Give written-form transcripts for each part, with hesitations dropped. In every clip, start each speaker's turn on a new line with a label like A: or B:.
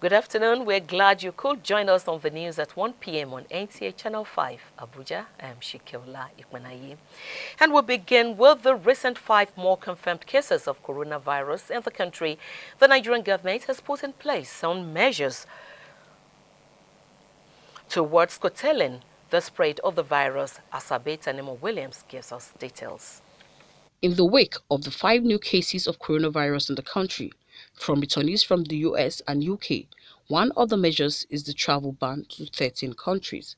A: Good afternoon. We're glad you could join us on the news at 1 p.m. on NTA Channel 5, Abuja. I'm Shikiola Ikmanayi. And we'll begin with the recent 5 more confirmed cases of coronavirus in the country. The Nigerian government has put in place some measures towards curtailing the spread of the virus. Asabe Tanemo Williams gives us details.
B: In the wake of the 5 new cases of coronavirus in the country, from returnees from the US and UK, one of the measures is the travel ban to 13 countries.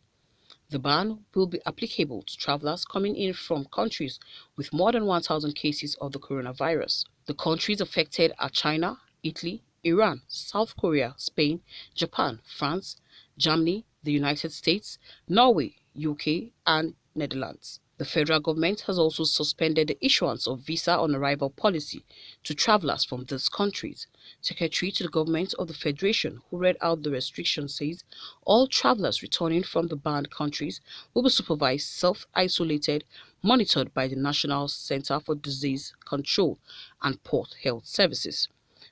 B: The ban will be applicable to travelers coming in from countries with more than 1,000 cases of the coronavirus. The countries affected are China, Italy, Iran, South Korea, Spain, Japan, France, Germany, the United States, Norway, UK, and Netherlands. The federal government has also suspended the issuance of visa on arrival policy to travelers from these countries. Secretary to the government of the Federation, who read out the restriction, says all travelers returning from the banned countries will be supervised, self-isolated, monitored by the National Center for Disease Control and Port Health Services.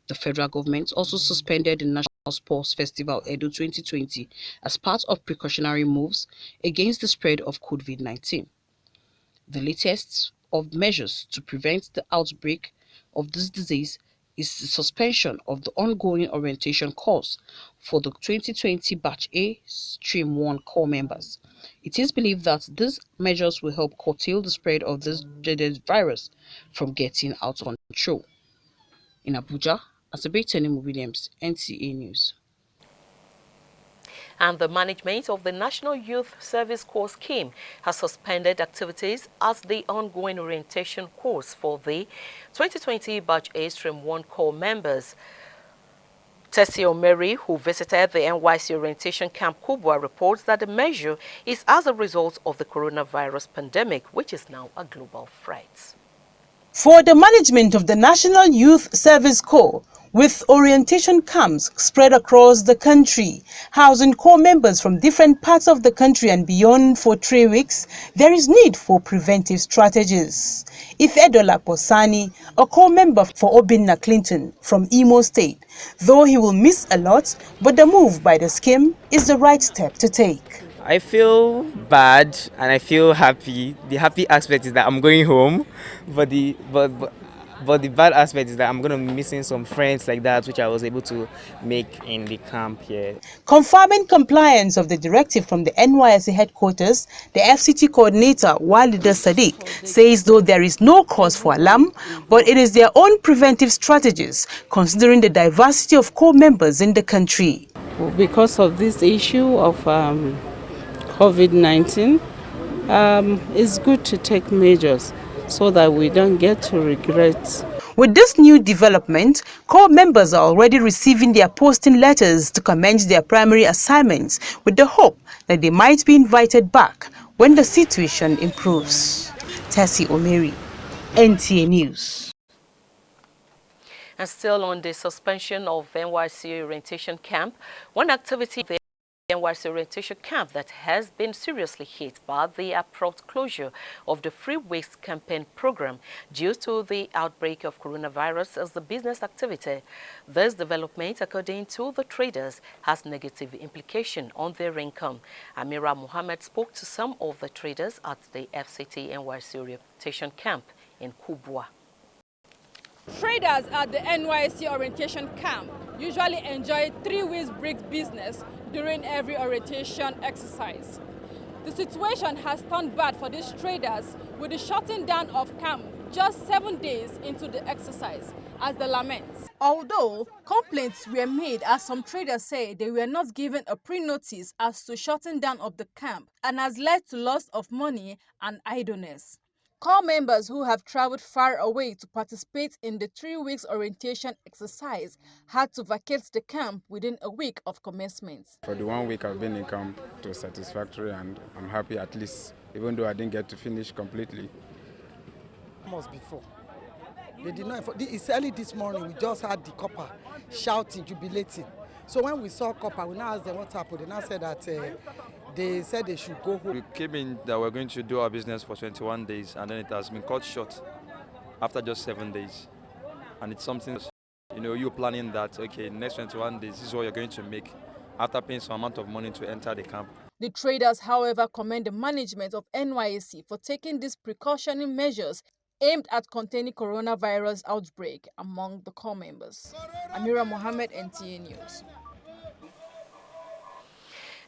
B: The federal government also suspended the National Sports Festival Edo 2020 as part of precautionary moves against the spread of COVID-19. The latest of measures to prevent the outbreak of this disease is the suspension of the ongoing orientation course for the 2020 Batch A Stream 1 core members. It is believed that these measures will help curtail the spread of this dreaded virus from getting out of control. In Abuja, Asabe Tanemo Williams, NTA News.
A: And the management of the National Youth Service Corps scheme has suspended activities as the ongoing orientation course for the 2020 Batch A Stream 1 core members. Tessie Omeri, who visited the NYC orientation camp Kubwa, reports that the measure is as a result of the coronavirus pandemic, which is now a global threat.
C: For the management of the National Youth Service Corps, with orientation camps spread across the country, housing corps members from different parts of the country and beyond for 3 weeks, there is need for preventive strategies. Ifedola Posani, a corps member for Obinna Clinton from Imo State, though he will miss a lot, but the move by the scheme is the right step to take.
D: I feel bad and I feel happy. The happy aspect is that I'm going home, but the bad aspect is that I'm going to be missing some friends like that, which I was able to make in the camp here.
C: Confirming compliance of the directive from the NYSC headquarters, the FCT coordinator, Walida Sadiq, says though there is no cause for alarm, but it is their own preventive strategies, considering the diversity of corps members in the country.
E: Because of this issue of COVID-19, it's good to take measures so that we don't get to regret.
C: With this new development, corps members are already receiving their posting letters to commence their primary assignments with the hope that they might be invited back when the situation improves. Tessie Omeri, NTA News.
A: And still on the suspension of NYC orientation camp, one activity the NYC orientation camp that has been seriously hit by the abrupt closure of the Free Weeks campaign program due to the outbreak of coronavirus is the business activity. This development, according to the traders, has negative implication on their income. Amira Mohammed spoke to some of the traders at the FCT NYC orientation camp in Kubwa.
F: Traders at the NYC orientation camp usually enjoy 3 weeks break business during every orientation exercise. The situation has turned bad for these traders with the shutting down of camp just 7 days into the exercise as the laments. Although complaints were made, as some traders say they were not given a pre-notice as to shutting down of the camp and has led to loss of money and idleness. Corps members who have traveled far away to participate in the 3 weeks orientation exercise had to vacate the camp within a week of commencement.
G: For the 1 week I've been in camp, it was satisfactory and I'm happy at least, even though I didn't get to finish completely.
H: Almost before. They did not. It's early this morning, we just had the copper shouting, jubilating. So when we saw copper, we now asked them what happened. They now said that they said they should go home.
I: We came in that we're going to do our business for 21 days and then it has been cut short after just 7 days. And it's something You know, you planning that, okay, next 21 days, this is what you're going to make after paying some amount of money to enter the camp.
F: The traders, however, commend the management of NYSC for taking these precautionary measures aimed at containing coronavirus outbreak among the core members. Amira Mohammed, NTA News.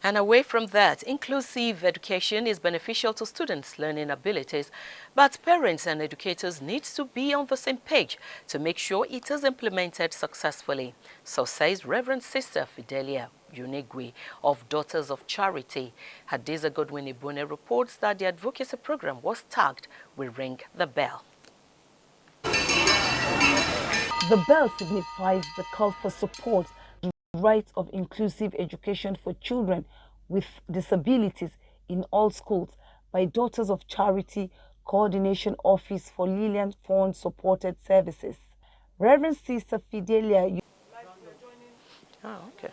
A: And away from that, inclusive education is beneficial to students' learning abilities, but parents and educators need to be on the same page to make sure it is implemented successfully. So says Reverend Sister Fidelia Unigwe of Daughters of Charity. Hadiza Godwin Ibune reports that the advocacy program was tagged with Ring the Bell.
J: The bell signifies the call for support and rights of inclusive education for children with disabilities in all schools by Daughters of Charity Coordination Office for Lillian Fund Supported Services. Reverend Sister Fidelia.
A: Oh, okay.